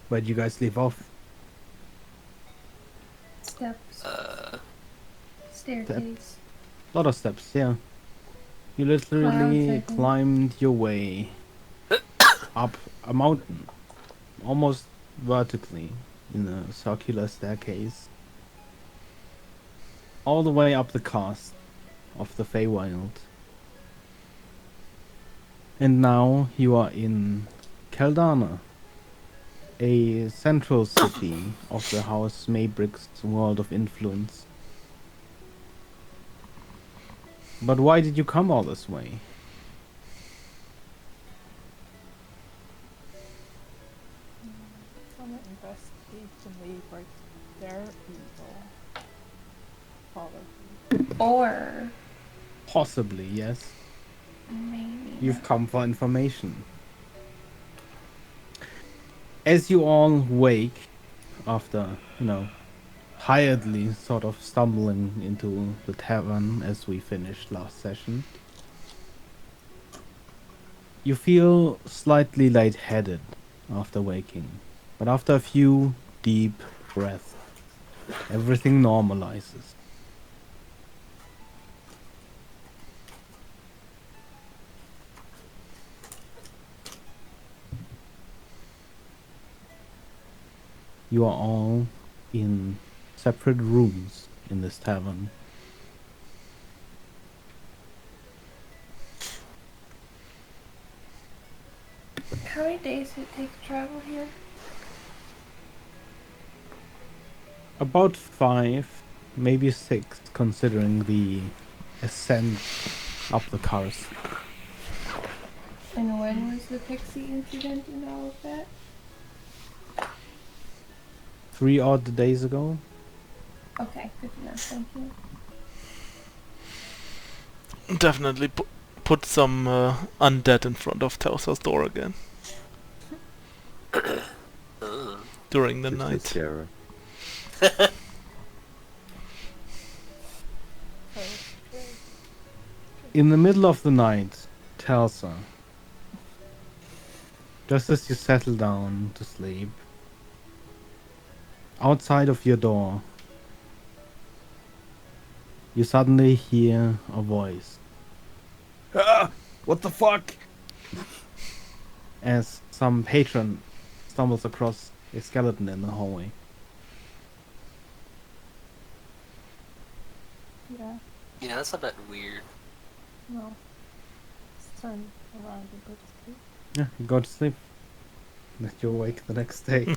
Where'd you guys leave off? Steps. Uh, Staircase. Lot of steps, yeah. You Clouds, I literally think. climbed your way up a mountain, almost vertically, in a circular staircase, all the way up the cast of the Feywild. And now you are in Caldana, a central city of the House Maybrick's world of influence. But why did you come all this way? I'm gonna investigate the neighbor. They're evil. Father. Or Possibly, yes. maybe You've come for information. As you all wake after, hiredly sort of stumbling into the tavern as we finished last session, you feel slightly lightheaded after waking. But after a few deep breaths, everything normalizes. You are all in separate rooms in this tavern. how many days did it take to travel here? About 5, maybe 6, considering the ascent up the cars. And when was the pixie incident and all of that? 3 odd days ago. Okay, good to know. Thank you. Definitely put some undead in front of Tausa's door again during the night. scary. In the middle of the night, Telsa, just as you settle down to sleep, outside of your door, you suddenly hear a voice. Ah! What the fuck? As some patron stumbles across a skeleton in the hallway. Yeah. Yeah, that's a bit weird. No. Let's turn around and go to sleep. Yeah, you go to sleep. Let you awake the next day.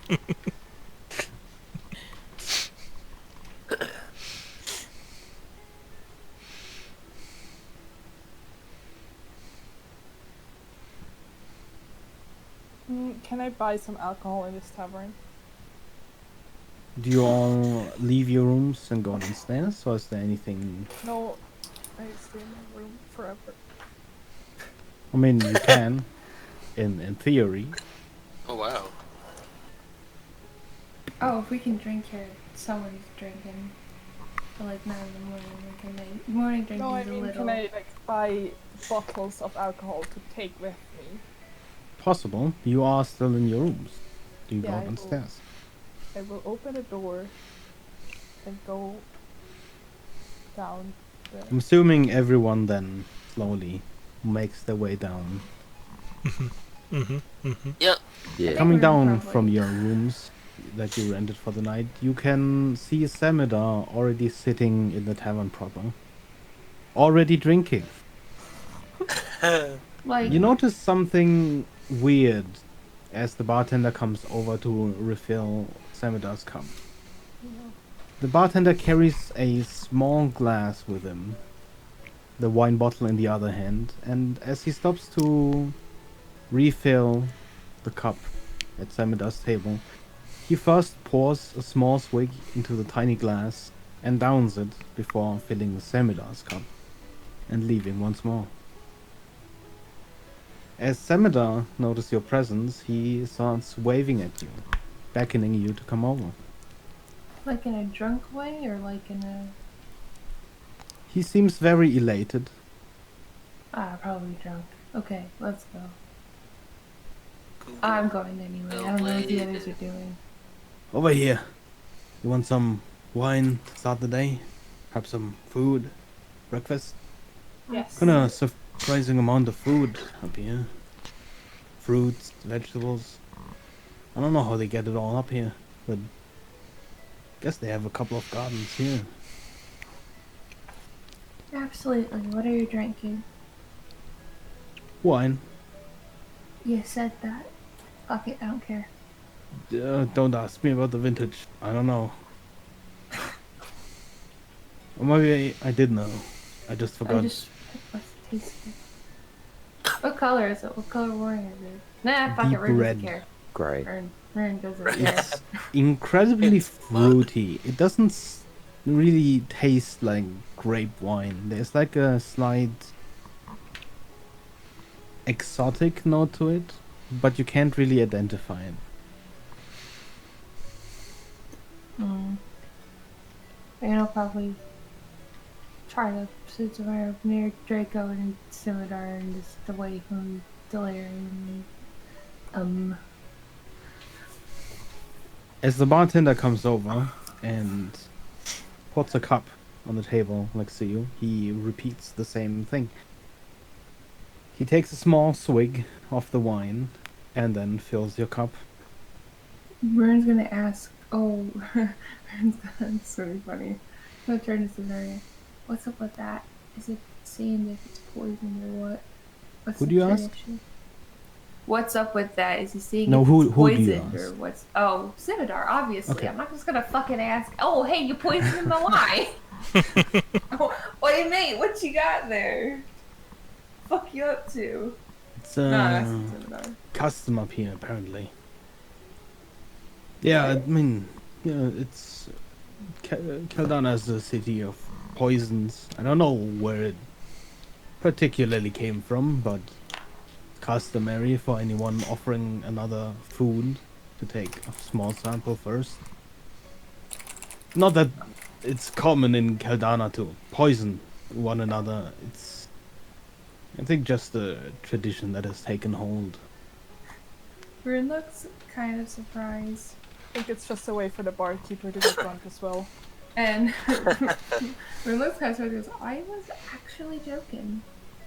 Can I buy some alcohol in this tavern? Do you all leave your rooms and go downstairs, or is there anything? No, I stay in my room forever. I mean, you can, in theory. Oh wow. Oh, if we can drink here, somebody's drinking. But like not in the morning, like in the morning drinking No, I is a mean, little. can I buy bottles of alcohol to take with me? Possible. You are still in your rooms. Do you Yeah, go I will. downstairs? I will open the door and go down the... I'm assuming everyone then slowly makes their way down. Yep. Yeah. Coming we're down probably- from your rooms that you rented for the night, you can see Samida already sitting in the tavern proper. Already drinking. Like You notice something weird as the bartender comes over to refill Samida's cup. The bartender carries a small glass with him, the wine bottle in the other hand, and as he stops to refill the cup at Samida's table, he first pours a small swig into the tiny glass and downs it before filling Samida's cup and leaving once more. As Samida notices your presence, he starts waving at you, beckoning you to come over. like in a drunk way or like in a He seems very elated. probably drunk. Okay, let's go. I'm going anyway. I don't know what the others are doing. Over here. You want some wine to start the day? Have some food? Breakfast? Yes. Kinda surprising amount of food up here. Fruits, vegetables. I don't know how they get it all up here, but guess they have a couple of gardens here. Absolutely. What are you drinking? Wine. You said that. Fuck it, I don't care. Don't ask me about the vintage. I don't know. Or maybe I did know. I just forgot. I just let's taste it. What color is it? What color wine is it? Nah, fuck Deep it, Rune red. doesn't care. Great. Rune doesn't care. It's incredibly fruity. It doesn't really taste like grape wine. There's like a slight exotic note to it, but you can't really identify it. And I'll probably try to sit somewhere near Draco and Scimitar and just away from Delirium. As the bartender comes over and puts a cup on the table next to you, he repeats the same thing. He takes a small swig of the wine and then fills your cup. Rune's gonna ask, oh, it's really funny. I'm gonna turn to Scenario. What's up with that? Is it seeing if it's poisoned or what? What's Who the do you ask? tradition? What's up with that? Is he seeing No, if who it's do you poisoned or ask? what's? Oh, Scimitar, obviously. Okay. I'm not just gonna fucking ask. Oh, hey, you poisoned the wine. Oh, wait, mate, what you got there? Fuck you up to? It's No, that's Scimitar. custom up here, apparently. Yeah, I mean, it's Caldana is a city of poisons. I don't know where it particularly came from, but it's customary for anyone offering another food to take a small sample first. Not that it's common in Caldana to poison one another. It's, I think, just a tradition that has taken hold. Rune looks kind of surprised. I think it's just a way for the barkeeper to get drunk as well. And Rune looks kind of surprised. He goes, I was actually joking.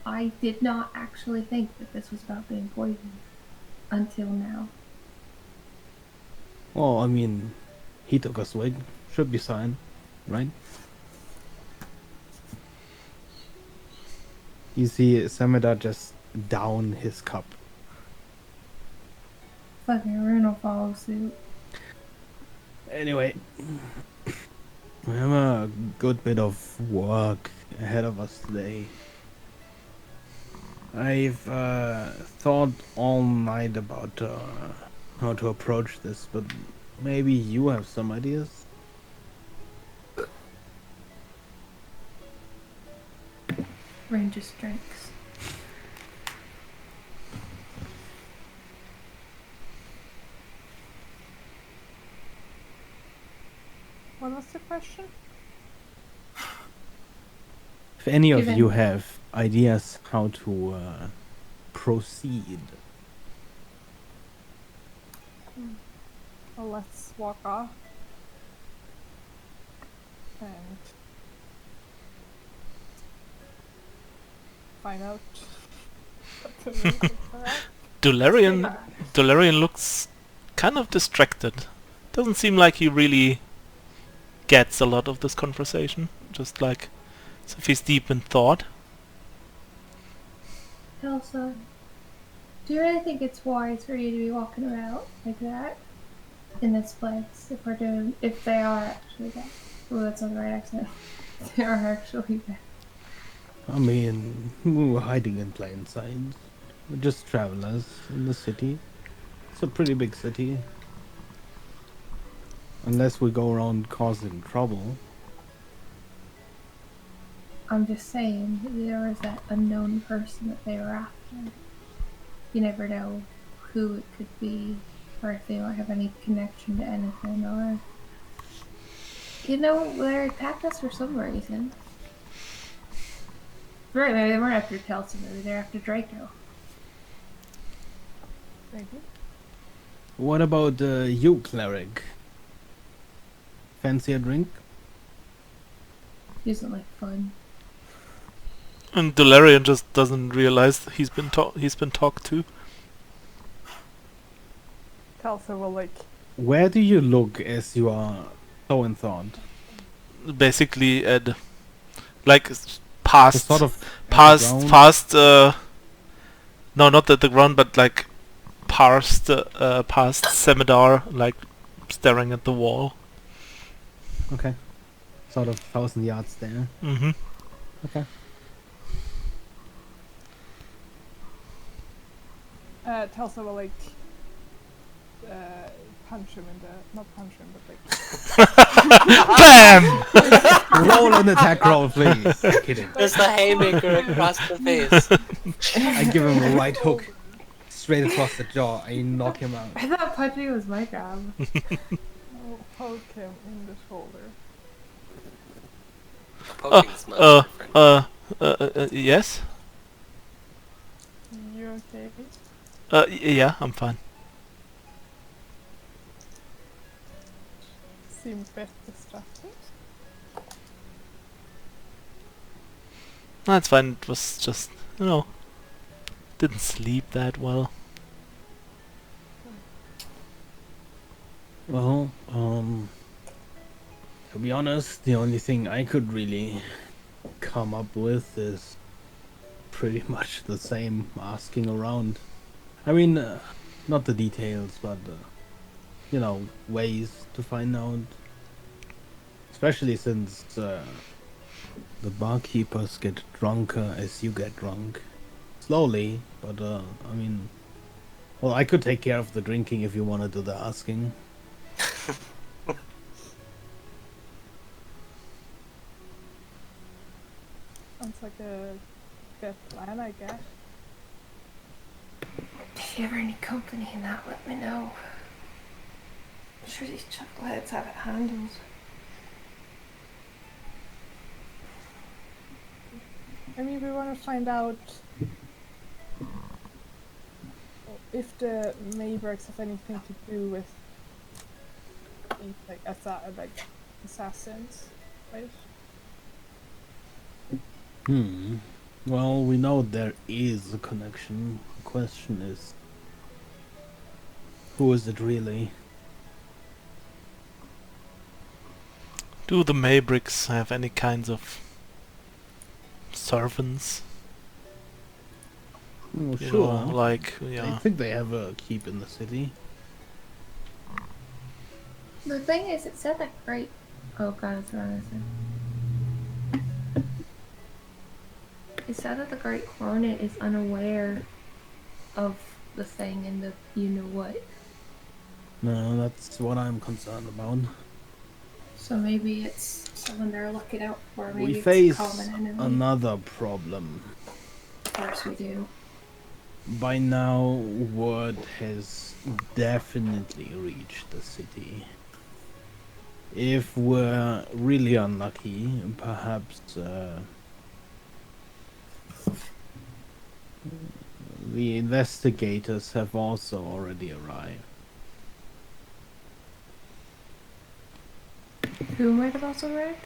I did not actually think that this was about being poisoned until now. Well, I mean, he took a swig. Should be fine, right? You see Sameda just down his cup. Fucking Rune will follow suit. Anyway, we have a good bit of work ahead of us today. I've thought all night about how to approach this, but maybe you have some ideas? Rune just drinks. What was the question? If any of Given- you have ideas how to proceed. Well, let's walk off. And find out what the reasons for that. Dolarian looks kind of distracted. Doesn't seem like he really gets a lot of this conversation. Just like, as if he's deep in thought. Elsa, do you really think it's wise for you to be walking about like that in this place? If they are actually there. Oh, that's not the right accent. They are actually there. I mean, we were hiding in plain sight. We're just travelers in the city. It's a pretty big city. Unless we go around causing trouble. I'm just saying, there was that unknown person that they were after. You never know who it could be, or if they don't have any connection to anything, or... You know, they attacked us for some reason. Right, maybe they weren't after Kelsey, maybe they're after Draco. Maybe. What about you, cleric? Fancy a drink? He doesn't like fun. And Delarian just doesn't realize he's been talked to. Telsa will like Where do you look as you are so in thought? Basically at like past Sort of at the past ground? past no, not at the ground, but like past Semidar, like staring at the wall. Okay. Sort of 1,000 yards there. Mm-hmm. Okay. Telsa will like punch him in the not punch him but like Bam! Roll an attack roll, please. Kidding. There's the haymaker across the face. I give him a right hook. Straight across the jaw. I knock him out. I thought punching was my job. I'll poke him in the shoulder. Poking's much different. Yes. You okay? Yeah, I'm fine. Seem a bit distracted. That's fine. It was just, didn't sleep that well. Well, to be honest, the only thing I could really come up with is pretty much the same, asking around. I mean, not the details, but, ways to find out. Especially since the barkeepers get drunker as you get drunk. Slowly, but, well, I could take care of the drinking if you want to do the asking. Sounds like a good plan, I guess. If you ever need company in that, let me know. I'm sure these chuckleheads have it handled. I mean, we want to find out if the Maybergs have anything to do with like assassins, right? Well, we know there is a connection. The question is, who is it really? Do the Maybricks have any kinds of servants? Oh, You sure. know, like, I yeah. think they have a keep in the city. The thing is, it said that great. Oh god, it's wrong, is it? It said that the Great Hornet is unaware of the thing and the you know what. No, that's what I'm concerned about. So maybe it's someone they're looking out for. Maybe We it's face a common enemy. another problem. Of course we do. By now, word has definitely reached the city. If we're really unlucky, perhaps the investigators have also already arrived. Who might have also read?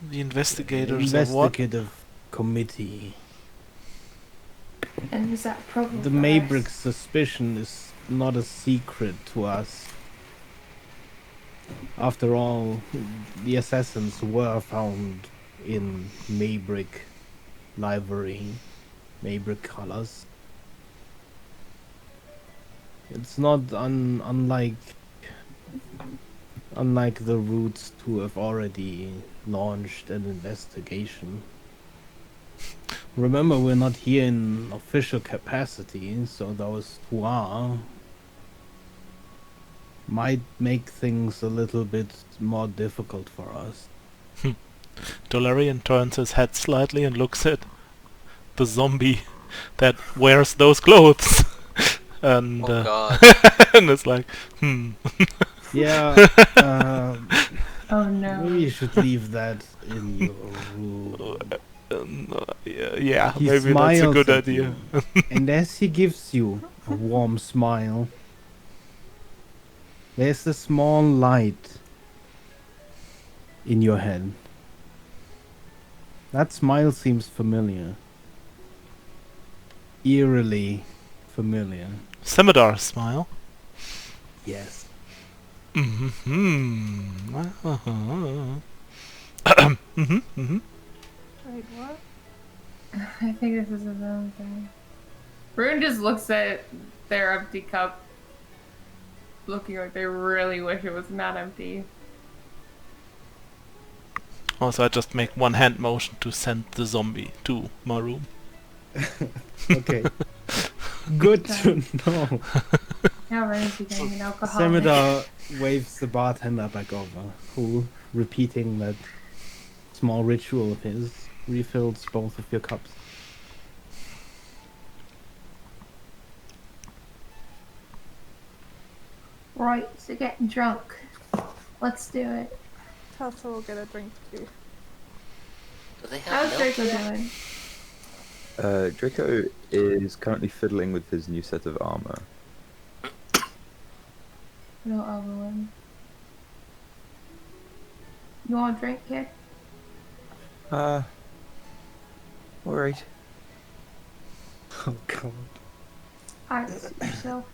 The investigators of what? Investigative committee. And is that a problem? The for us? Maybrick's suspicion is not a secret to us. After all, the assassins were found in Maybrick livery, Maybrick colors. It's not unlike the Roots to have already launched an investigation. Remember, we're not here in official capacity, so those who are might make things a little bit more difficult for us. Dolarian turns his head slightly and looks at the zombie that wears those clothes. And, Oh god. and it's like, Yeah, Oh no. maybe you should leave that in your room. yeah, He maybe that's a smiles good at idea. you, and as he gives you a warm smile, There's a small light in your head. That smile seems familiar. Eerily familiar. Scimitar smile. Yes. Mm-hmm. Mm-hmm. Wait, what? I think this is his own thing. Rune just looks at their empty cup, looking like they really wish it was not empty. Also, I just make one hand motion to send the zombie to my room. Okay. Good to know. Now Rune's becoming an alcoholic. Scimitar waves the bartender back over, who, repeating that small ritual of his, refills both of your cups. Right, so getting drunk. Let's do it. Tessa will get a drink too. Do they have How's milk? Draco doing? Draco is currently fiddling with his new set of armor. No overwhelm. You want a drink, kid? Alright. Oh god. Alright, suit yourself.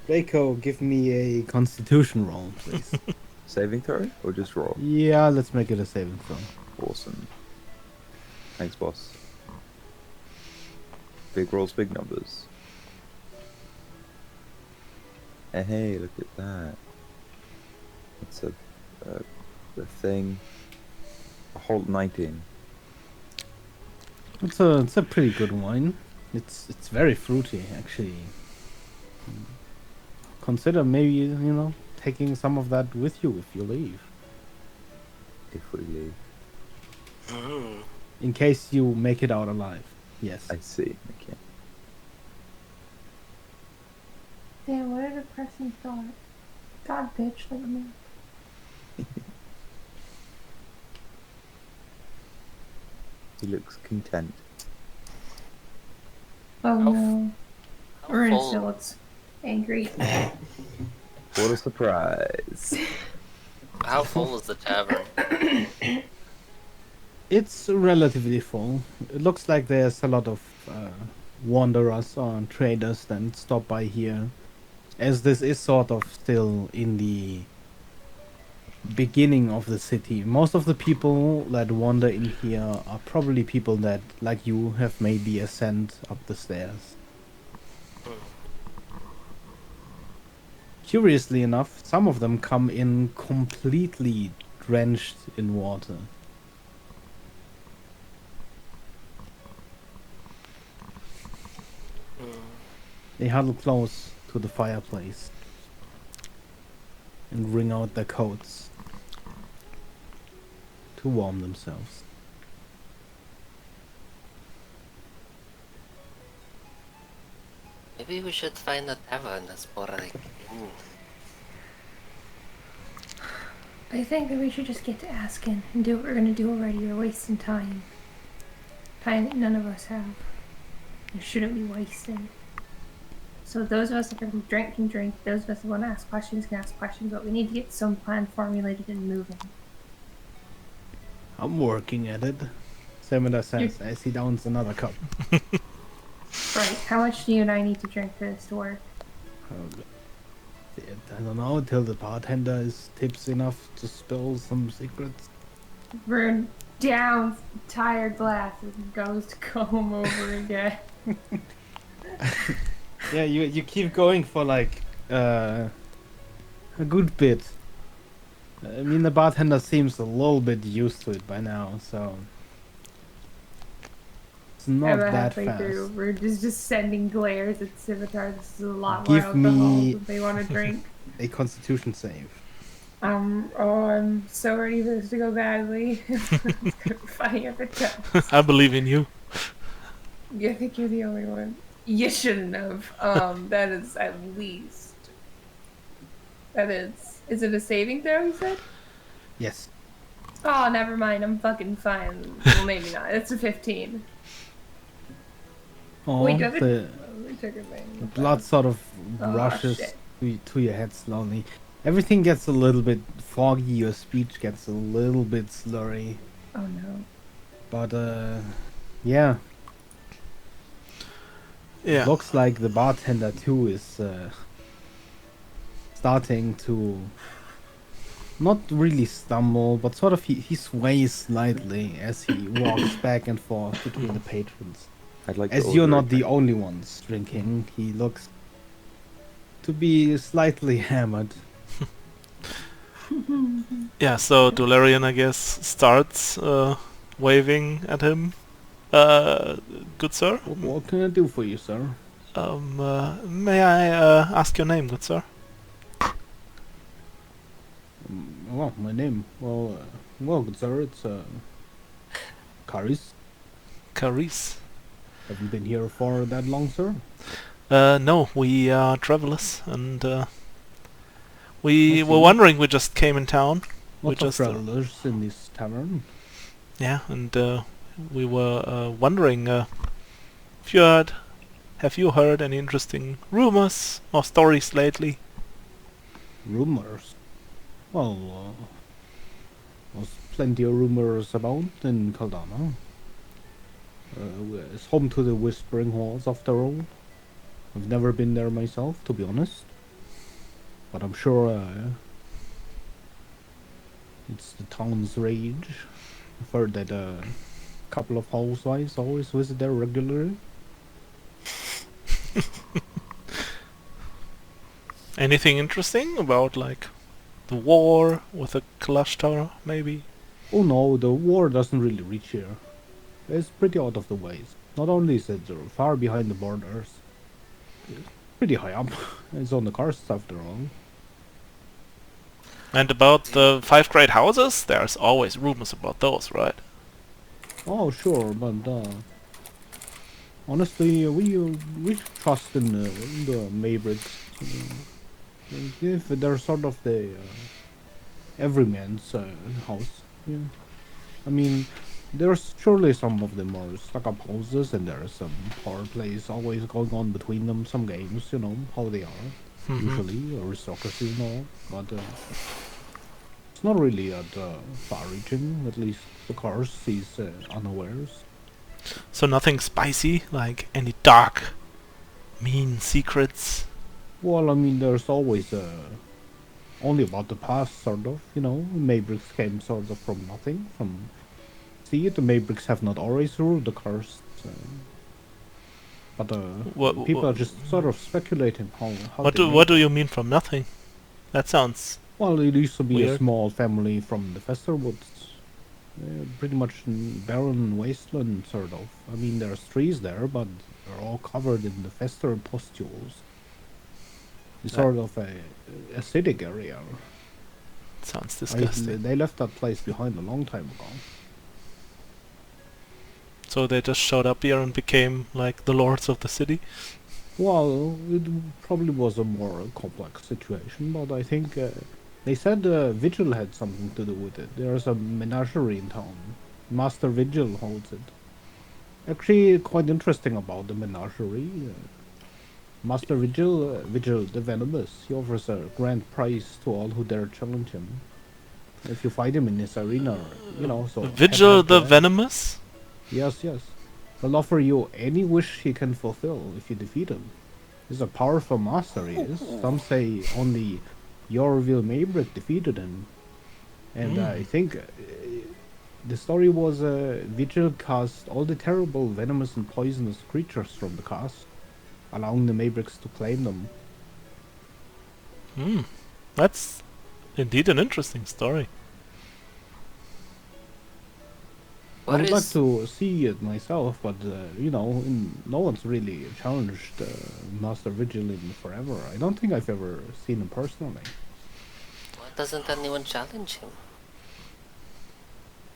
Draco, give me a constitution roll, please. Saving throw or just roll? Yeah, let's make it a saving throw. Awesome. Thanks, boss. Big rolls, big numbers. Hey, look at that. It's a thing. A whole 19. It's a pretty good wine. It's very fruity, actually. Consider maybe, taking some of that with you if you leave. If we leave. Mm. In case you make it out alive. Yes. I see. Okay. Damn, what a depressing thought. God, bitch, like me. He looks content. Oh How no. How Rune full- still looks angry. What a surprise. How full is the tavern? It's relatively full. It looks like there's a lot of wanderers or traders that stop by here. As this is sort of still in the beginning of the city. Most of the people that wander in here are probably people that, like you, have made the ascent up the stairs. Curiously enough, some of them come in completely drenched in water. Mm. They huddle close to the fireplace and wring out their coats to warm themselves. Maybe we should find a tavern that's more like. I think that we should just get to asking and do what we're gonna do already. We're wasting time. Time that none of us have. It shouldn't be wasted. So those of us that can drink can drink. Those of us that want to ask questions can ask questions. But we need to get some plan formulated and moving. I'm working at it. Semida says as he downs another cup. Right. How much do you and I need to drink for this to work? I don't know, till the bartender is tipsy enough to spill some secrets. Rune downs tired glasses and goes to comb over again. Yeah, you keep going for like a good bit. I mean, the bartender seems a little bit used to it by now, so it's not About that halfway fast. through, we're just sending glares at Scimitar. This is a lot Give more alcohol me- than they want to drink. A Constitution save. I'm so ready for this to go badly. Funny if it does. I believe in you. You think you're the only one? You shouldn't have. That is at least. That is. Is it a saving throw, you said? Yes. Oh, never mind. I'm fucking fine. Well, maybe not. It's a 15. Oh, Wait, do I have the trigger thing. The blood sort of Oh, rushes shit. to your head slowly. Everything gets a little bit foggy. Your speech gets a little bit slurry. Oh no. But yeah. Yeah. Looks like the bartender too is starting to not really stumble, but sort of he sways slightly as he walks back and forth between the patrons. I'd like to As you're order a not the drink. only ones drinking, he looks to be slightly hammered. Yeah, so Dolarian, I guess, starts waving at him. Good sir? What can I do for you, sir? May I ask your name, good sir? Well, my name. Well, good sir, it's Caris. Caris. Haven't been here for that long, sir. No, we are travelers, and we I were see. wondering, we just came in town. Lots We of just, travelers in this tavern. Yeah, and we were wondering if have you heard any interesting rumors or stories lately? Rumors. Well, there's plenty of rumors about in Caldana. It's home to the Whispering Halls, after all. I've never been there myself, to be honest. But I'm sure it's the town's rage. I've heard that a couple of housewives always visit there regularly. Anything interesting about, like, the war with the Kalash Tower, maybe? Oh no, the war doesn't really reach here. It's pretty out of the ways. Not only is it far behind the borders, it's pretty high up. It's on the karsts after all. And about the 5 great houses? There's always rumors about those, right? Oh sure, but honestly, we trust in the Mavericks. If they're sort of the everyman's house. Yeah. I mean, there's surely some of them are stuck-up houses, and there's some power plays always going on between them. Some games, you know how they are. Usually aristocracy and all, but it's not really that far-reaching. At least the cars sees unawares. So nothing spicy, like any dark, mean secrets? Well, I mean, there's always only about the past, sort of. You know, Mavericks came sort of from nothing. From see, the Mavericks have not always ruled the karsts. But people are just sort of speculating how What they do you mean from nothing? That sounds... Well, it used to be a Weird. small family from the Fester Woods. Pretty much barren wasteland, sort of. I mean, there's trees there, but they're all covered in the Fester pustules. It's sort of a acidic area. sounds disgusting. They left that place behind a long time ago. So they just showed up here and became like the lords of the city? Well, it probably was a more complex situation, but I think they said Vigil had something to do with it. There's a menagerie in town. Master Vigil holds it. Actually, quite interesting about the menagerie. Master Vigil, Vigil the Venomous, he offers a grand prize to all who dare challenge him. If you fight him in this arena, you know, so... Vigil head-to-head the duel. Venomous? Yes, yes. He'll offer you any wish he can fulfill if you defeat him. He's a powerful master, he is. Some say only Yorville Maybrick defeated him. And I think the story was Vigil cast all the terrible venomous and poisonous creatures from the cast, allowing the Maybricks to claim them. That's indeed an interesting story. I What would like is to see it myself, but you know, no one's really challenged Master Vigil in forever. I don't think I've ever seen him personally. why doesn't anyone challenge him?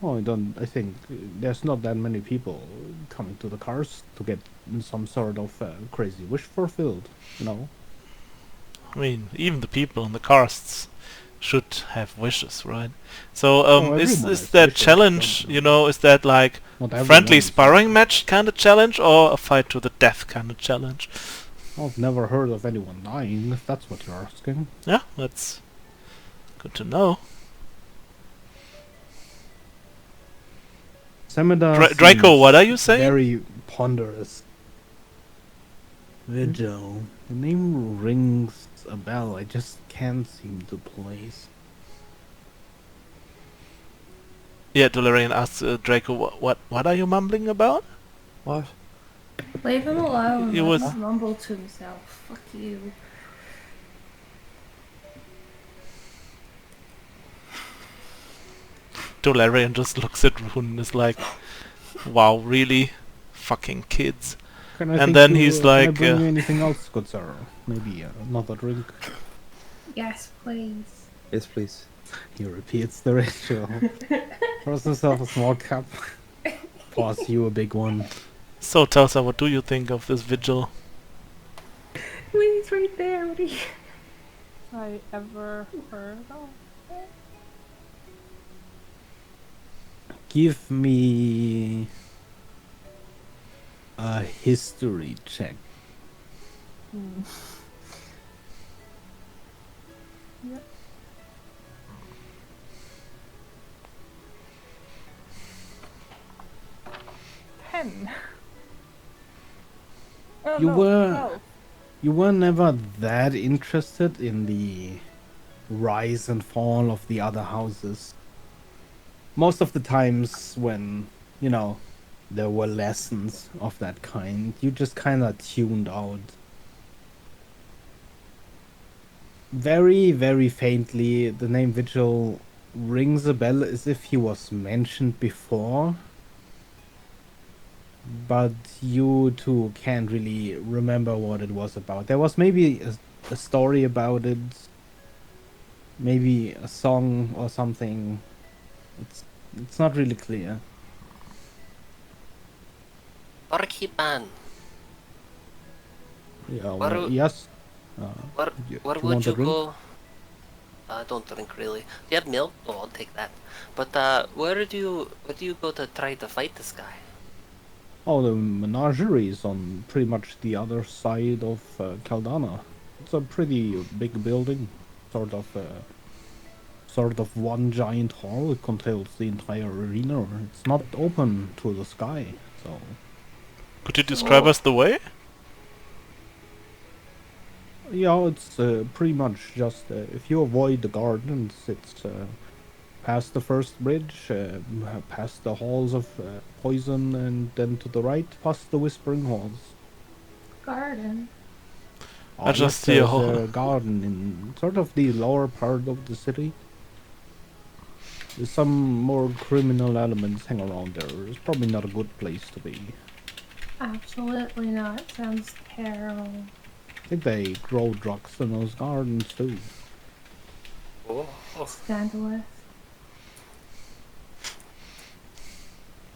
Oh, I think there's not that many people coming to the cars to get some sort of crazy wish fulfilled, you know? I mean, even the people in the casts should have wishes, right? So, everyone is has that wishes, challenge, don't you know, is that like Not everyone friendly is- sparring match kind of challenge or a fight to the death kind of challenge? I've never heard of anyone dying, if that's what you're asking. Yeah, that's good to know. Semida Draco, seems what are you saying? very ponderous. Vigil. The name rings a bell. I just can't seem to place. Yeah, Dolarian asks Draco, what are you mumbling about? What? Leave him alone. It Let was- him mumble to himself. Fuck you. Dolarian just looks at Rune and is like, wow, really? Fucking kids. Can I And think then you- he's can I like, bring you anything else, good sir? Maybe another drink? Yes, please. Yes, please. He repeats the ritual. Pours himself a small cup. Pours you a big one. So Tulsa, what do you think of this vigil? He's right there. What are you? I ever heard of it? Give me a history check. Hmm. Yep. Pen. Oh, You no, were- 12. You were never that interested in the rise and fall of the other houses. Most of the times when, you know, there were lessons of that kind, you just kind of tuned out. Very, very faintly, the name Vigil rings a bell as if he was mentioned before. But you two can't really remember what it was about. There was maybe a story about it, maybe a song or something. It's not really clear. Barkeepan, Yeah. Where- Yes. where, You- where you would want a you drink? go? I don't drink really. Do you have milk? Oh, I'll take that. But where do you go to try to fight this guy? Oh, the menagerie is on pretty much the other side of Caldana. It's a pretty big building, sort of one giant hall. It contains the entire arena. It's not open to the sky, so Could you describe us the way? yeah, it's pretty much just if you avoid the gardens, it's past the first bridge, past the halls of poison, and then to the right, past the whispering halls. Garden. I just Yes, see a there's hall. a garden in sort of the lower part of the city. There's some more criminal elements hang around there. It's probably not a good place to be. Absolutely not. Sounds terrible. I think they grow drugs in those gardens too. Oh, Scandalous.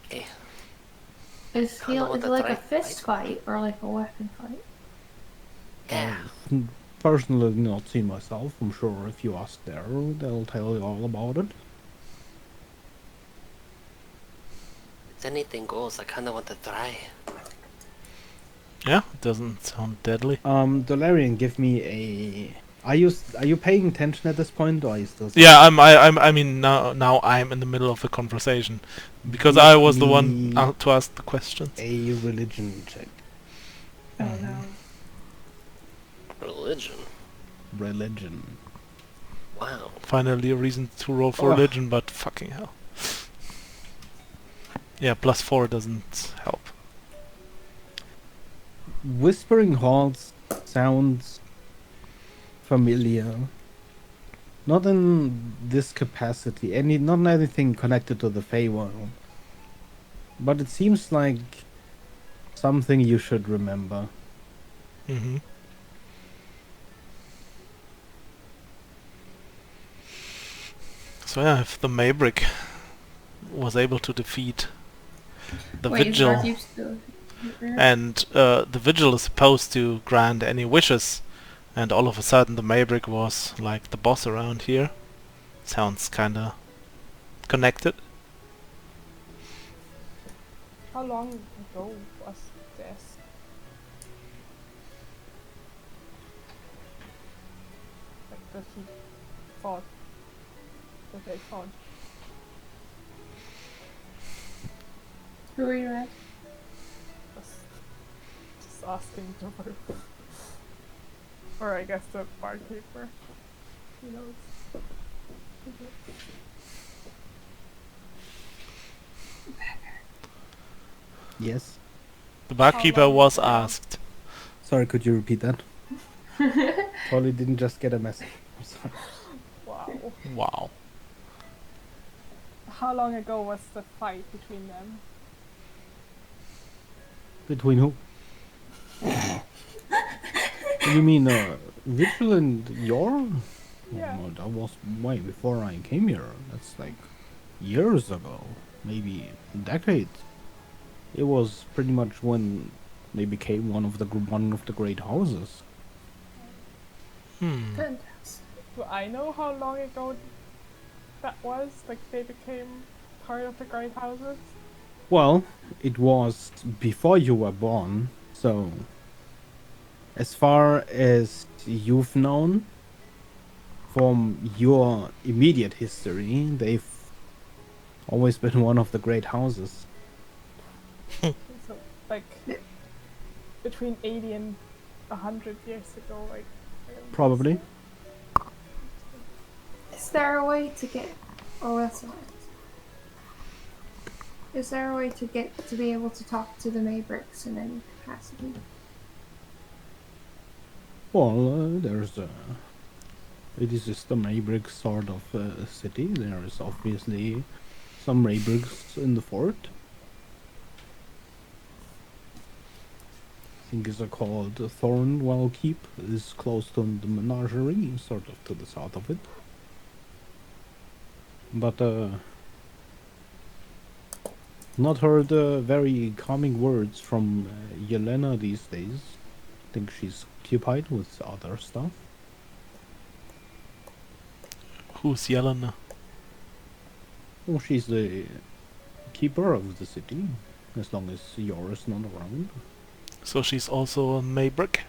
okay. Is Kinda want it to like try a fist fight or like a weapon fight? Yeah. Personally, not seen myself. I'm sure if you ask there, they'll tell you all about it. If anything goes, I kind of want to try. Yeah, it doesn't sound deadly. Dolarian, give me a. Are you paying attention at this point, or are you still? Yeah, I mean now I'm in the middle of a conversation because Give I was the one me to ask the questions. a religion check. Oh no. Religion. Religion. Wow. Finally a reason to roll for Oh. religion, but fucking hell. Yeah, +4 doesn't help. Whispering Halls sounds familiar. Not in this capacity. Not anything connected to the Feywild. But it seems like something you should remember. Mm-hmm. So yeah, if the Maybrick was able to defeat the Wait, Vigil, Are you still here? and the Vigil is supposed to grant any wishes, and all of a sudden the Maybrick was like the boss around here, sounds kinda connected. How long ago was this? that he thought that they found. Who are you at? Just asking Joru. Or I guess the barkeeper. He knows. Yes. The barkeeper long was ago? asked. Sorry, could you repeat that? Totally didn't just get a message. I'm sorry. Wow. Wow. How long ago was the fight between them? Between who? You mean Vigil and Yor? Yeah. Oh, that was way before I came here. That's like years ago, maybe decades. It was pretty much when they became one of the great houses. Hmm. Fantastic. Do I know how long ago that was? Like they became part of the Great Houses? Well, it was before you were born, so as far as you've known from your immediate history, they've always been one of the great houses. So like between 80 and 100 years ago, like I don't Probably. Is there a way to get? Oh, that's not. Is there a way to get to be able to talk to the Mavericks in any capacity? Well, there's it is just a Maybrick sort of city. There is obviously some Maybricks in the fort. I think it's called Thornwell Keep. Is close to the menagerie, sort of to the south of it. But not heard very calming words from Yelena these days. I think she's occupied with other stuff. Who's Yelena? Well, she's the keeper of the city, as long as Yora's not around. So she's also a Maybrick?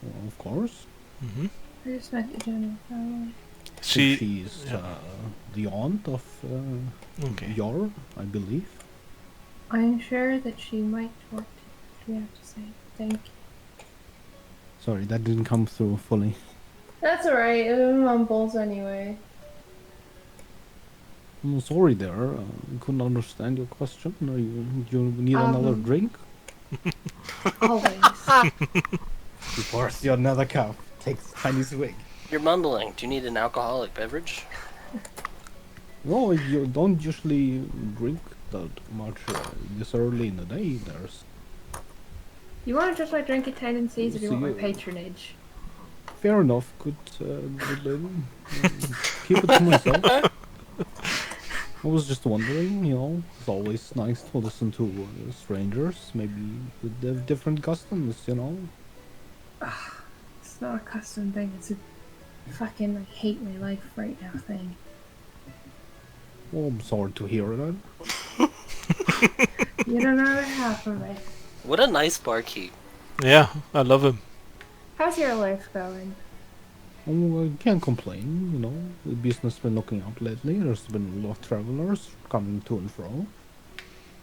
Well, of course. Mm-hmm. I just meant in general. I think She's she's yeah. the aunt of Okay. Yor, I believe. I'm sure that she might want to. We have to say thank you. Sorry, that didn't come through fully. That's alright. It mumbles anyway. I'm sorry there. I couldn't understand your question. You need another drink? Always. He pours you another cup. Takes a tiny swig. You're mumbling. Do you need an alcoholic beverage? No, you don't usually drink that much this early in the day. There's You want to just like drink a tendencies, or do you want my So you- patronage? fair enough. Good lady. Keep it to myself. I was just wondering, it's always nice to listen to strangers, maybe with different customs, It's not a custom thing. It's a fucking like hate my life right now thing. Well, I'm sorry to hear that. You don't know half of it. What a nice barkeep. Yeah, I love him. How's your life going? Oh, I can't complain, The business been looking up lately. There's been a lot of travelers coming to and fro.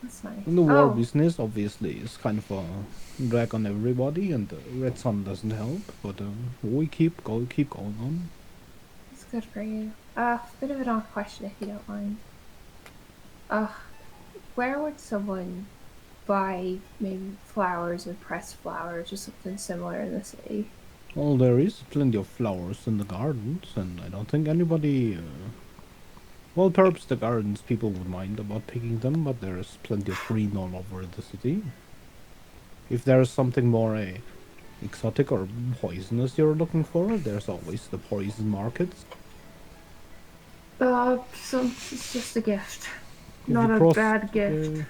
That's nice. And the war Oh, business, obviously, is kind of a drag on everybody, and the Red Sun doesn't help. But we keep going on. that's good for you. Bit of an odd question, if you don't mind. Where would someone buy maybe flowers or pressed flowers or something similar in the city? Well, there is plenty of flowers in the gardens, and I don't think anybody. Well, perhaps the gardens people would mind about picking them, but there's plenty of green all over the city. If there's something more exotic or poisonous you're looking for, there's always the poison markets. It's just a gift. If Not you a cross, bad gift.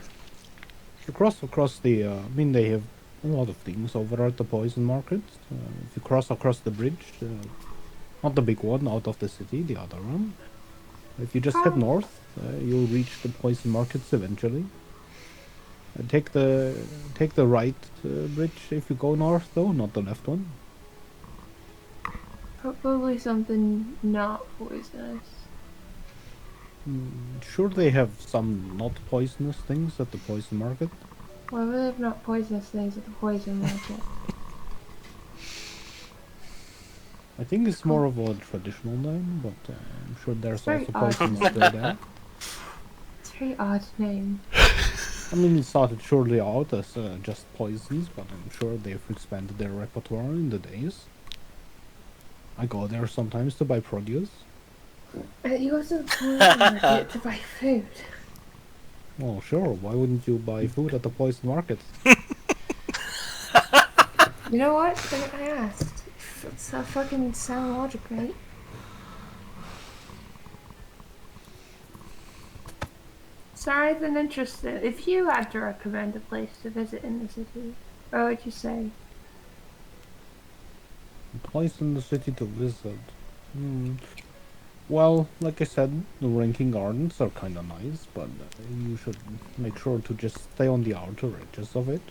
If you cross across the, they have a lot of things over at the poison market. If you cross across the bridge, not the big one out of the city, the other one. If you just head north, you'll reach the poison markets eventually. Take the right bridge if you go north, though, not the left one. Probably something not poisonous. Sure, they have some not poisonous things at the poison market. Why would they have not poisonous things at the poison market? I think it's more of a traditional name, but I'm sure there's very also odd poisons name. still there. It's a very odd name. I mean, it started surely out as just poisons, but I'm sure they've expanded their repertoire in the days. I go there sometimes to buy produce. You go to the poison market to buy food. Well, sure, why wouldn't you buy food at the poison market? You know what? I asked. It's a fucking sound logic, right? Sorry, I've been interested. If you had to recommend a place to visit in the city, what would you say? A place in the city to visit. Well, like I said, the Ranking Gardens are kinda nice, but you should make sure to just stay on the outer edges of it.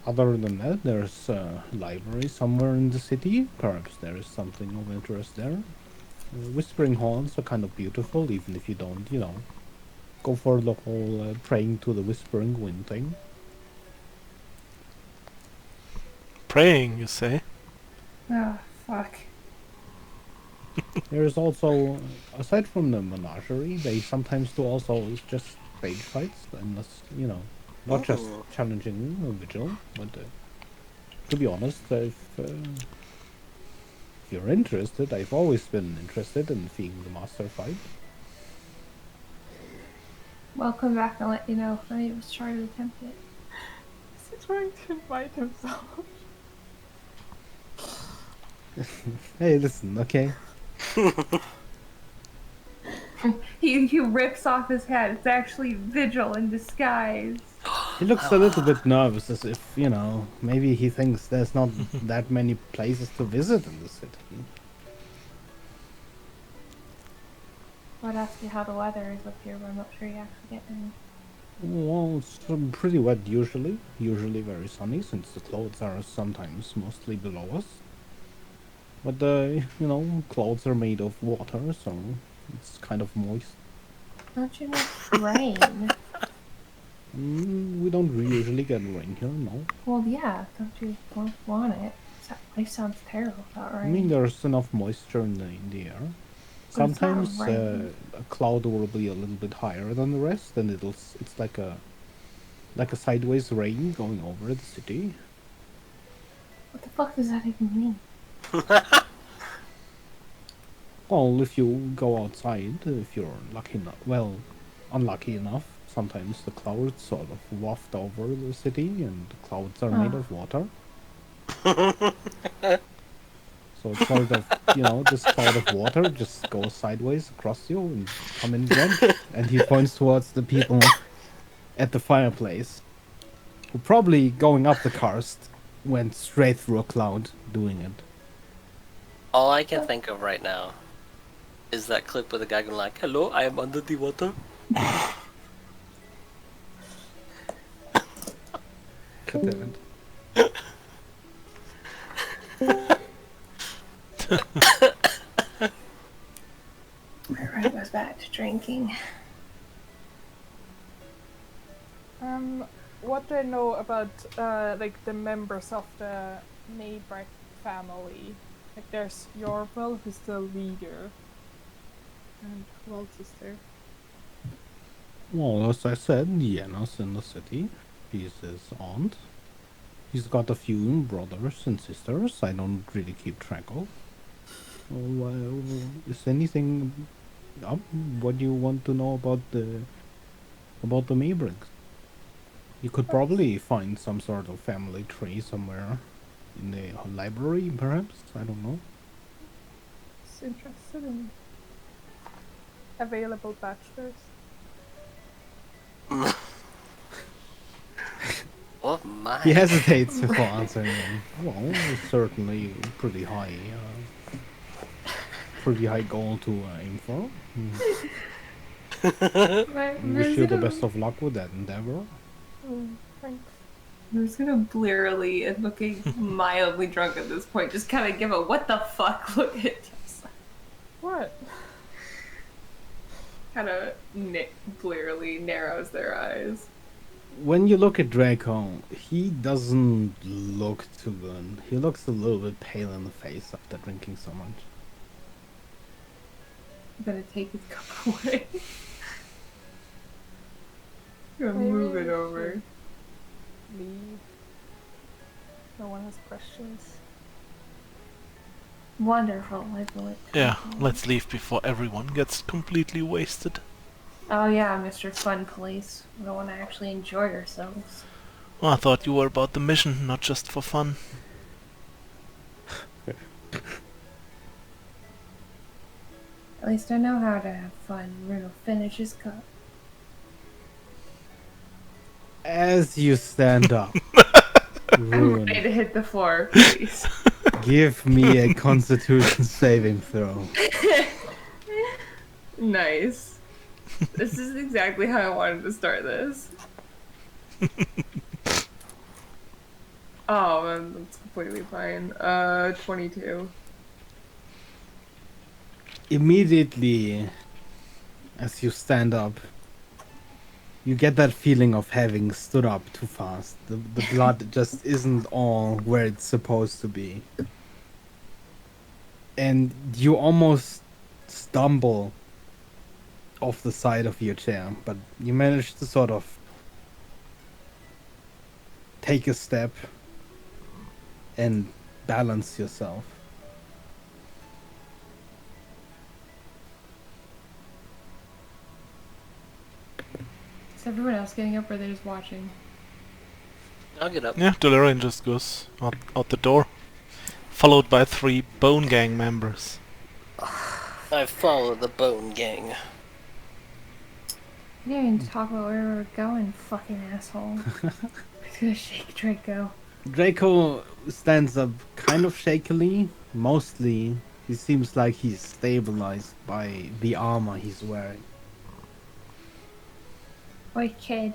Other than that, there's a library somewhere in the city. Perhaps there is something of interest there. Whispering Halls are kind of beautiful, even if you don't, go for the whole praying to the Whispering Wind thing. Praying, you say? Oh, fuck. There's also, aside from the menagerie, they sometimes do also just stage fights, unless, not just Oh. challenging a vigil, but to be honest, if you're interested, I've always been interested in seeing the master fight. Welcome back. I'll let you know if any of us try to attempt it. Is he trying to invite himself? Hey, listen, okay? He rips off his head. It's actually Vigil in disguise. He looks a little bit nervous, as if, maybe he thinks there's not that many places to visit in the city. I'd ask you how the weather is up here, but I'm not sure you actually get any. Well, it's pretty wet usually. Usually very sunny, since the clouds are sometimes mostly below us. But clouds are made of water, so it's kind of moist. Don't you know rain? We don't usually get rain here, no. Well, yeah. Don't you want it? That place sounds terrible without rain. I mean, there's enough moisture in the air. But it's not Sometimes rain. a cloud will be a little bit higher than the rest, and it's like a sideways rain going over the city. What the fuck does that even mean? Well, if you go outside, if you're unlucky enough, sometimes the clouds sort of waft over the city, and the clouds are made of water. So it's sort of, this cloud of water just goes sideways across you and come in again. And he points towards the people at the fireplace, who probably going up the karst went straight through a cloud doing it. All I can think of right now is that clip with the guy going like, "Hello, I am under the water." Good. Alright, goes back to drinking. What do I know about like the members of the Maybrick family? Like there's Yorvel, who's the leader. And who else is there? Well, as I said, Yena's in the city. He's his aunt. He's got a few brothers and sisters I don't really keep track of. Well, is anything up? What do you want to know about the Maybrinks? You could probably find some sort of family tree somewhere in the library, perhaps. I don't know. Is interested in available bachelors. Oh my. He hesitates before answering them. Well, it's certainly pretty high goal to aim for. Wish you the best of luck with that endeavor. Thanks. I'm just gonna blearily and looking mildly drunk at this point, just kind of give a what the fuck look at Tessa. What? Kind of blearily narrows their eyes. When you look at Draco, he doesn't look too good. He looks a little bit pale in the face after drinking so much. I'm gonna take his cup away. Gonna Maybe move it we over. should leave. No one has questions. Wonderful, I believe. Yeah, let's leave before everyone gets completely wasted. Oh yeah, Mr. Fun Police. We don't want to actually enjoy ourselves. Well, I thought you were about the mission, not just for fun. At least I know how to have fun. Bruno, finish his cup. As you stand up, I'm Rune, ready to hit the floor, please. give me a Constitution saving throw. Nice. This is exactly how I wanted to start this. Oh man, that's completely fine. 22. Immediately, as you stand up, you get that feeling of having stood up too fast. The blood just isn't all where it's supposed to be. And you almost stumble off the side of your chair, but you manage to sort of take a step and balance yourself. Is everyone else getting up or are they just watching? I'll get up. Yeah, Delirian just goes out the door, followed by 3 Bone Gang members. I follow the Bone Gang. We didn't even talk about where we were going, fucking asshole. I'm just gonna shake Draco. Draco stands up kind of shakily. Mostly, he seems like he's stabilized by the armor he's wearing. Oi, kid.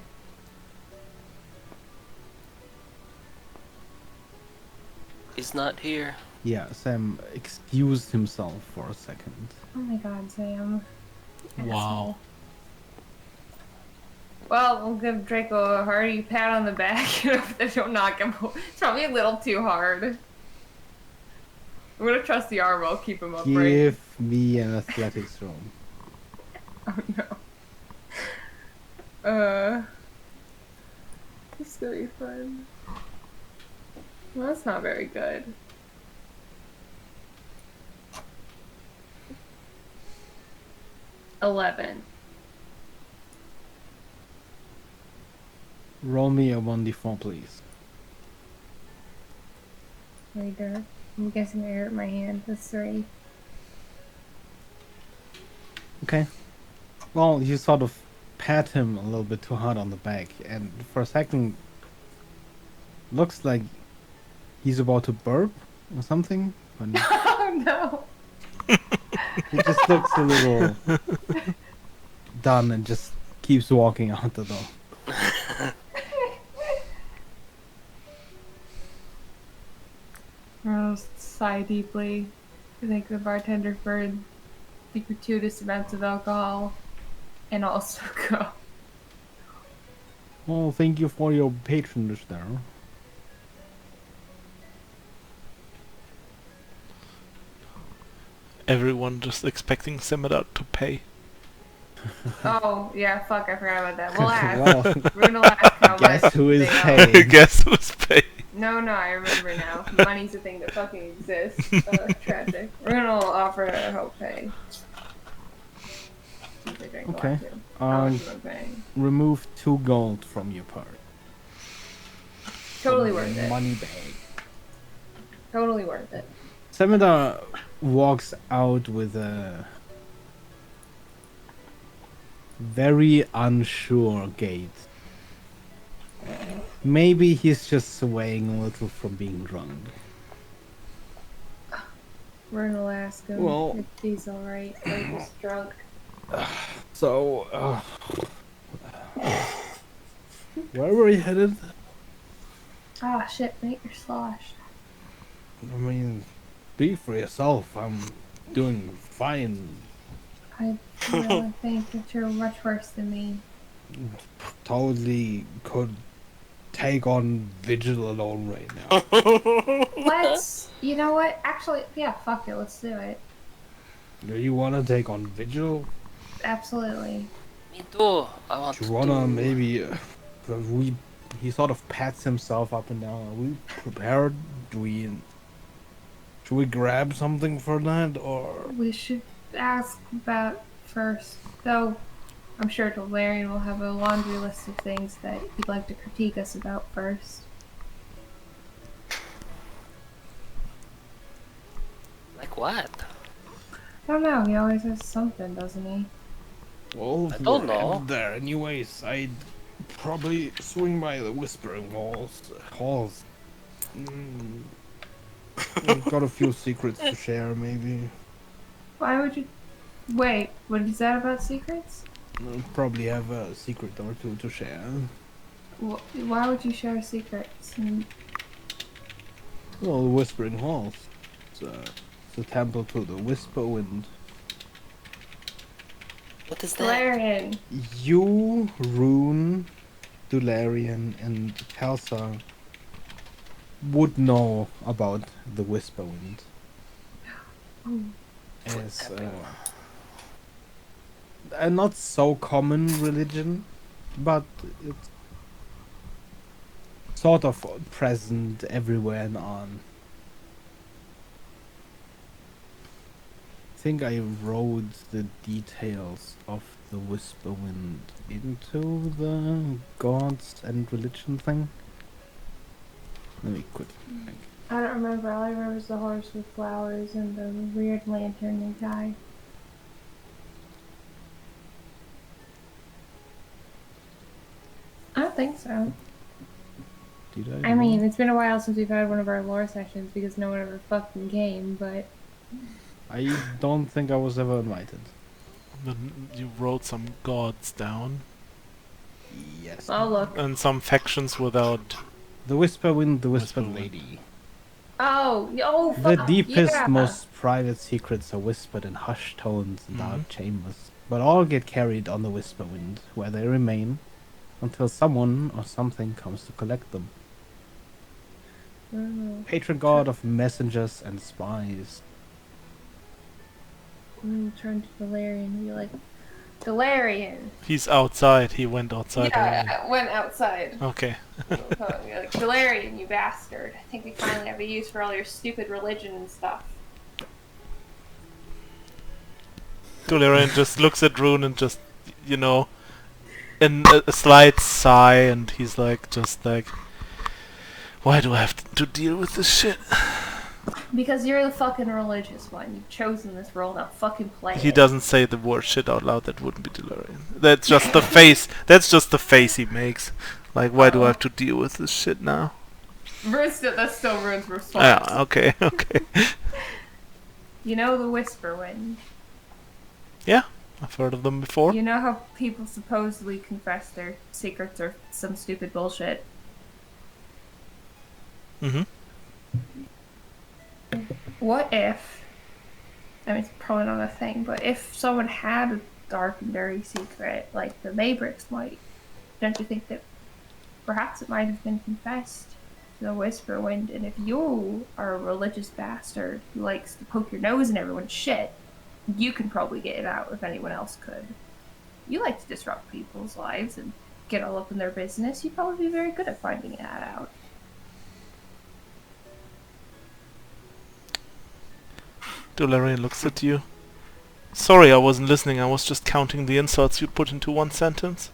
He's not here. Yeah, Sam excused himself for a second. Oh my god, Sam. Wow. Well, we'll give Draco a hearty pat on the back. Don't knock him. It's probably a little too hard. I'm gonna trust the armor. I'll keep him upright. Give me an athletics roll. Oh no. This is gonna be fun. Well, that's not very good. $11. Roll me a 1d4, please. Later. I'm guessing I hurt my hand. That's 3. Okay. Well, you sort of pat him a little bit too hard on the back, and for a second, looks like he's about to burp or something. But Oh no! he just looks a little done and just keeps walking out the door. I'll sigh deeply. Thank the bartender for the gratuitous amounts of alcohol, and also go. Well, thank you for your patronage there. Everyone just expecting Semida to pay. Oh yeah, fuck! I forgot about that. We'll ask. Well, We're gonna ask how guess much who is they owe. paying? Guess who's paying? No, I remember now. Money's a thing that fucking exists. Tragic. We're gonna offer a help pay. Since they drink a lot, Okay. too. How much am I paying? Remove 2 gold from your purse. Totally From worth your it. Money bag. Totally worth it. Semida walks out with a very unsure gait. Maybe he's just swaying a little from being drunk. We're gonna ask him Well- if he's alright or just drunk. So, where were we headed? Ah, shit, make your slosh. I mean, speak for yourself. I'm doing fine. I really think that you're much worse than me. Totally could take on Vigil alone right now. Let's, you know what? Actually, yeah, fuck it, let's do it. Do you wanna take on Vigil? Absolutely. Me too. I want Do you wanna to. maybe? He sort of pats himself up and down. Are we prepared? Should we grab something for that, or We should ask about first, though I'm sure Valerian will have a laundry list of things that he'd like to critique us about first. Like what? I don't know, he always has something, doesn't he? well, I don't we're know. headed there anyways. I'd probably swing by the Whispering Halls. I've got a few secrets to share, maybe. Why would you... Wait, what is that about secrets? I'll probably have a secret or two to share. Why would you share secrets? Well, the Whispering Halls. It's a temple to the Whisper Wind. What is that? Valerian! You, Rune, Dularian, and Kelsa would know about the Whisper Wind. Oh. As a not so common religion, but it's sort of present everywhere and on. I think I wrote the details of the Whisper Wind into the gods and religion thing. Let me quickly think. I don't remember. All I remember is the horse with flowers and the weird lantern guy. I don't think so. Did I mean, it's been a while since we've had one of our lore sessions because no one ever fucking came, but... I don't think I was ever invited. Then you wrote some gods down Yes. Oh, look. and some factions without. The Whisper Wind, the Whisper Whispered Wind. Lady. Oh, oh, The fuck, deepest, yeah. most private secrets are whispered in hushed tones and Mhm. dark chambers, but all get carried on the Whisper Wind, where they remain until someone or something comes to collect them. Patron god of messengers and spies. Turn to Valerian and be like, Valerian! He's outside. He went outside already. Yeah, I went outside. Okay. You're like, Valerian, you bastard. I think we finally have a use for all your stupid religion and stuff. Dularian just looks at Rune and just, you know, in a slight sigh, and he's like, just like, why do I have to deal with this shit? Because you're the fucking religious one. You've chosen this role, now fucking play He it. doesn't say the word shit out loud. That wouldn't be Dularian. That's just the face. That's just the face he makes. Like, why do I have to deal with this shit now? That's still Rune's response. Yeah. Okay. Okay. You know the Whisper Wind. Yeah, I've heard of them before. You know how people supposedly confess their secrets or some stupid bullshit? Mm-hmm. What if... I mean, it's probably not a thing, but if someone had a dark and dirty secret, like the Mabricks might, don't you think that perhaps it might have been confessed to the Whisper Wind? And if you are a religious bastard who likes to poke your nose in everyone's shit, you can probably get it out if anyone else could. You like to disrupt people's lives and get all up in their business. You'd probably be very good at finding that out. Dularian looks at you. Sorry, I wasn't listening. I was just counting the insults you put into one sentence.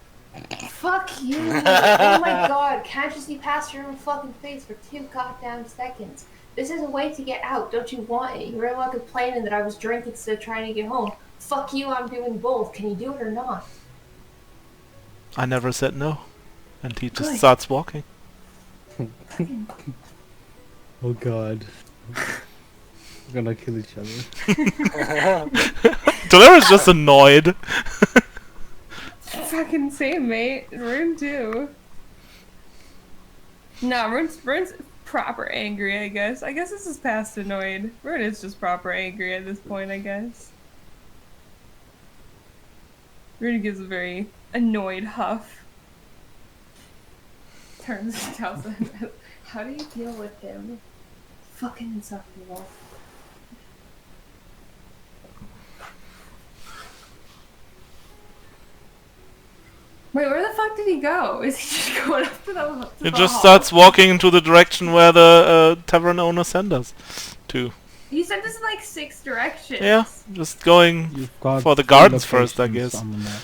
Fuck you! Oh my god, can't you see past your own fucking face for 2 goddamn seconds? This is a way to get out, don't you want it? You were all complaining that I was drinking instead of trying to get home. Fuck you, I'm doing both. Can you do it or not? I never said no. And he just Good. starts walking. Oh god. We're gonna kill each other. Dularian's just annoyed. Fucking same, mate. Rune too. No, Rune's proper angry, I guess. I guess this is past annoyed. Rune is just proper angry at this point, I guess. Rune gives a very annoyed huff. Turns to Telsa. How do you deal with him? Fucking insufferable. Wait, where the fuck did he go? Is he just going up to the He the just hall? starts walking into the direction where the tavern owner sent us to. He sent us in like 6 directions. Yeah, just going You've got for the three gardens first, I locations guess. on the map.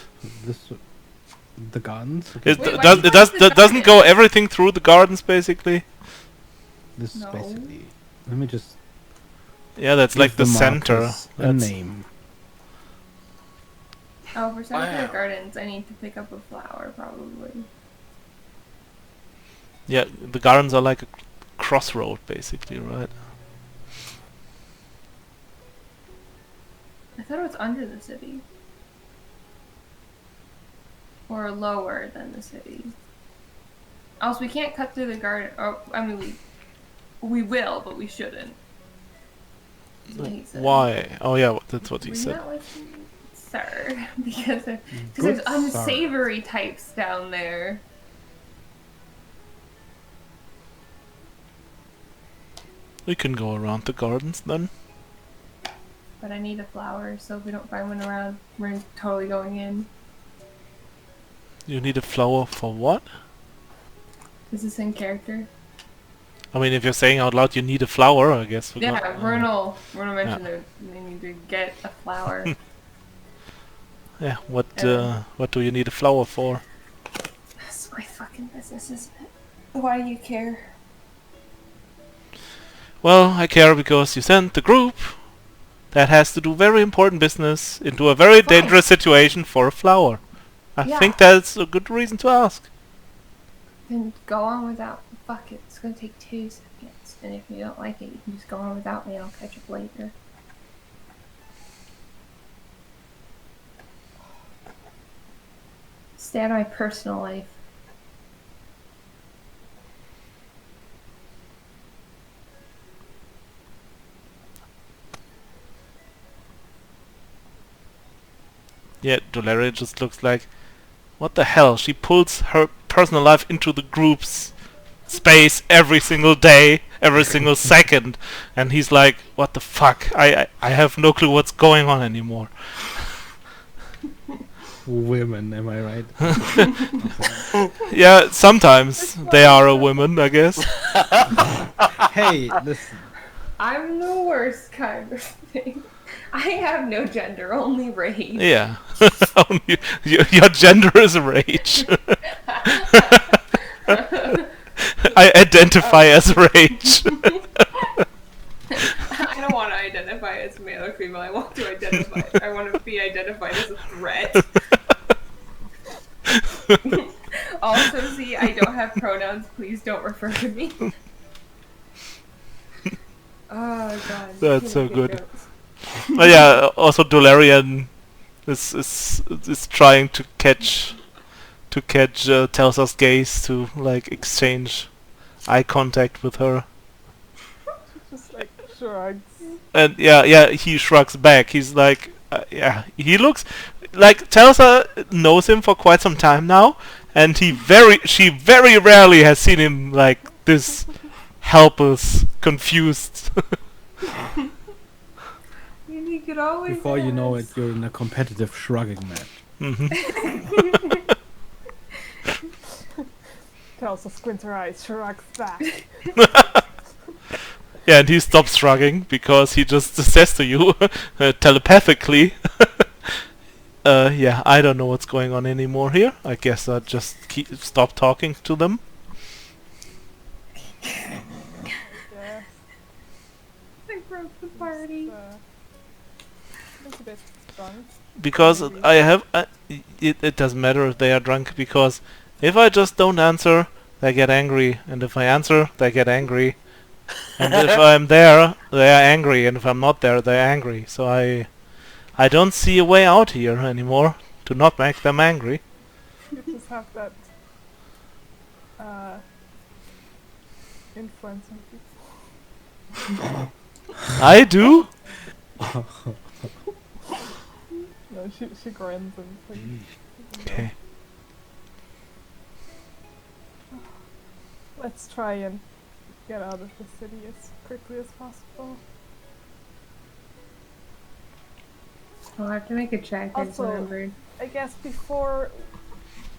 The gardens? Okay. It Wait, why does do it you does like the that doesn't go gardens? everything through the gardens basically? This is No. basically. Let me just. Yeah, that's like the give center. markers a That's name. Oh, for Cemetery Wow. Gardens, I need to pick up a flower, probably. yeah, the gardens are like a crossroad basically, right? I thought it was under the city. Or lower than the city. Also, we can't cut through the garden. Oh, I mean, we will, but we shouldn't. That's what he said. Why? Oh yeah, that's what he Were you said. not listening, sir? Because Good there's sir. unsavory types down there. We can go around the gardens then. But I need a flower, so if we don't find one around, we're totally going in. You need a flower for what? Is this in character? I mean, if you're saying out loud you need a flower, I guess. we're Yeah, not- Vernal mentioned that they need to get a flower. Yeah, what do you need a flower for? That's my fucking business, isn't it? Why do you care? Well, I care because you sent the group that has to do very important business into a very Fine. dangerous situation for a flower. I Yeah. think that's a good reason to ask. Then go on without. Fuck it. It's gonna take 2 seconds. And if you don't like it, you can just go on without me. I'll catch up later. Stay out of my personal life. Yeah, Dolaria just looks like, what the hell? She pulls her personal life into the group's space every single day, every single second, and he's like, what the fuck? I have no clue what's going on anymore. Women, am I right? Yeah, sometimes they are a woman, I guess. Hey, listen. I'm the worst kind of thing. I have no gender, only race. Yeah. Only- your gender is rage. I identify as rage. I don't want to identify as male or female. I want to identify. I want to be identified as a threat. Also, see, I don't have pronouns. Please don't refer to me. Oh god. That's so Good good. jokes. But yeah, also Dolarian is trying to catch Telsa's gaze to like exchange eye contact with her. Just like shrugs. And yeah, he shrugs back. He's like, yeah, he looks like Telsa knows him for quite some time now, and she very rarely has seen him like this helpless, confused. You could always. Before you know it, ask. you're in a competitive shrugging match. Mhm. Telsa squints her eyes, shrugs back. Yeah, and he stops shrugging because he just says to you telepathically, yeah, I don't know what's going on anymore here. I guess I'll just stop talking to them. Yeah. I broke the party. It's a bit drunk. Because Maybe. I have... it doesn't matter if they are drunk, because if I just don't answer, they get angry. And if I answer, they get angry. And if I'm there, they are angry. And if I'm not there, they're angry. So I don't see a way out here anymore to not make them angry. You just have that influencing people. I do? No, she grins and like, Okay. let's try and get out of the city as quickly as possible. I'll have to make a check. I just Also- remembered. I guess before,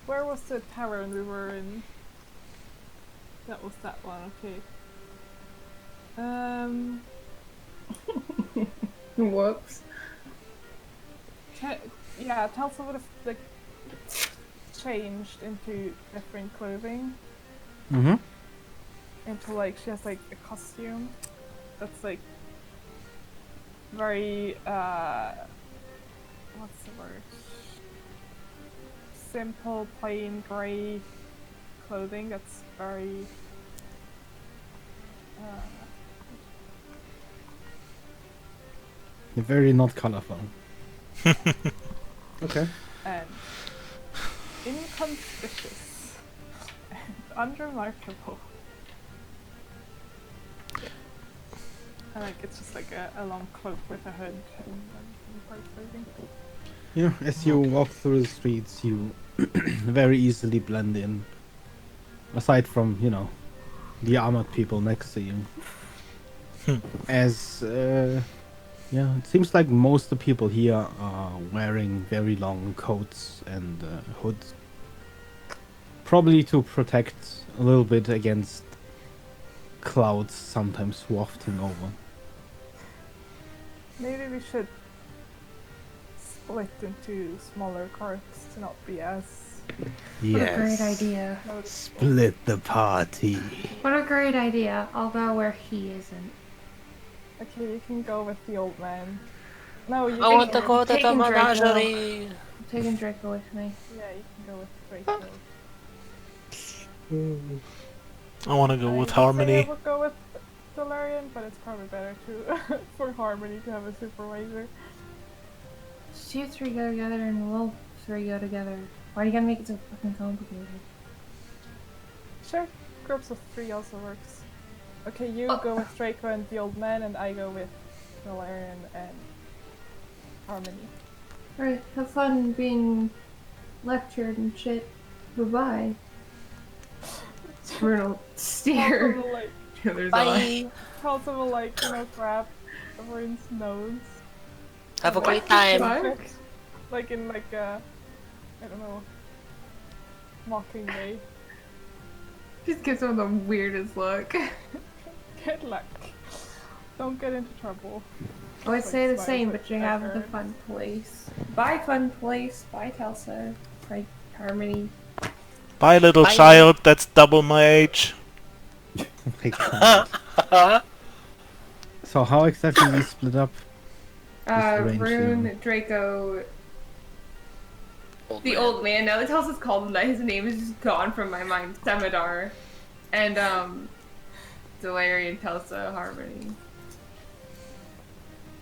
where was the tavern we were in? That was that one, okay. Whoops. Yeah, Telsa would have like changed into different clothing. Mm-hmm. Into like she has like a costume that's like very what's the word? Simple, plain grey clothing that's very Very not colorful. Okay. and inconspicuous and unremarkable. And like it's just like a long cloak with a hood and white clothing. Yeah, as you walk through the streets, you very easily blend in. Aside from, the armored people next to you. As, yeah, it seems like most of the people here are wearing very long coats and hoods. Probably to protect a little bit against clouds sometimes wafting over. Maybe we should split into smaller carts to not be as What a great idea. noticeable. Split the party. What a great idea. I'll go where he isn't. Okay, you can go with the old man. No, you I can want to go to the Taking Draco. menagerie. I'm taking Draco with me. Yeah, you can go with Draco. I want to go with I Harmony. would go with Solarian, but it's probably better to for Harmony to have a supervisor. Just you three go together and we'll three go together. Why do you gotta make it so fucking complicated? Sure, groups of 3 also works. Okay, you Oh. go with Draco and the old man, and I go with Solarian and Harmony. Alright, have fun being lectured and shit. Bye-bye. Brutal steer. Telsa will like, There's a Bye. Telsa will like, grab everyone's nose. Have a and, great like, time. What? push it, like in like a, I don't know, mocking way. Just gives him the weirdest look. Good luck. Don't get into trouble. I would say the Like, same, smiles but you at have the her. fun place. Bye, fun place. Bye, Telsa. Bye, Harmony. Bye, little Bye. child. That's double my age. My God. So how exactly we split up? Strange, Rune, yeah. Draco, Old the man. old man. Now that Telsa's called him that, his name is just gone from my mind. Semadar. And, Delarian, Telsa, Harmony.